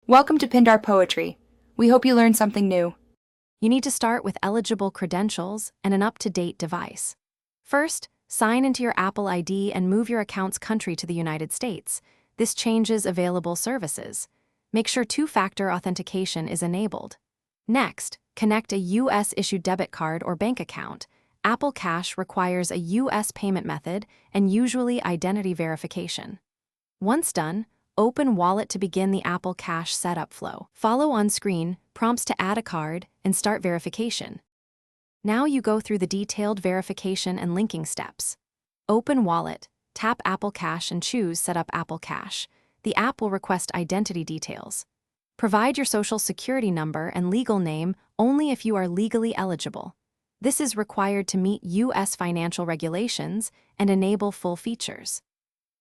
Welcome to Pindar Poetry. We hope you learned something new. You need to start with eligible credentials and an up-to-date device. First, sign into your Apple ID and move your account's country to the United States. This changes available services. Make sure two-factor authentication is enabled. Next, connect a U.S.-issued debit card or bank account. Apple Cash requires a U.S. payment method and usually identity verification. Once done, open Wallet to begin the Apple Cash setup flow. Follow on screen prompts to add a card and start verification. Now you go through the detailed verification and linking steps. Open Wallet, tap Apple Cash and choose Set up Apple Cash. The app will request identity details. Provide your social security number and legal name only if you are legally eligible. This is required to meet U.S. financial regulations and enable full features.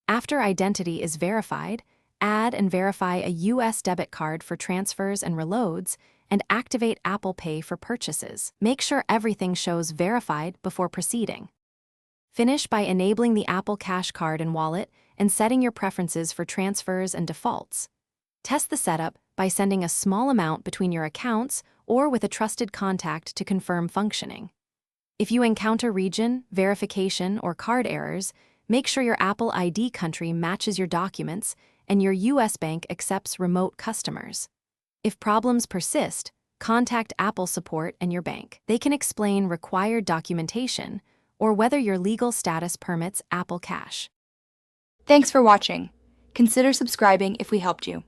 After identity is verified, add and verify a U.S. debit card for transfers and reloads, and activate Apple Pay for purchases. Make sure everything shows verified before proceeding. Finish by enabling the Apple Cash card and wallet and setting your preferences for transfers and defaults. Test the setup by sending a small amount between your accounts or with a trusted contact to confirm functioning. If you encounter region, verification, or card errors, make sure your Apple ID country matches your documents and your U.S. bank accepts remote customers. If problems persist, contact Apple support and your bank. They can explain required documentation or whether your legal status permits Apple Cash. Thanks for watching. Consider subscribing if we helped you.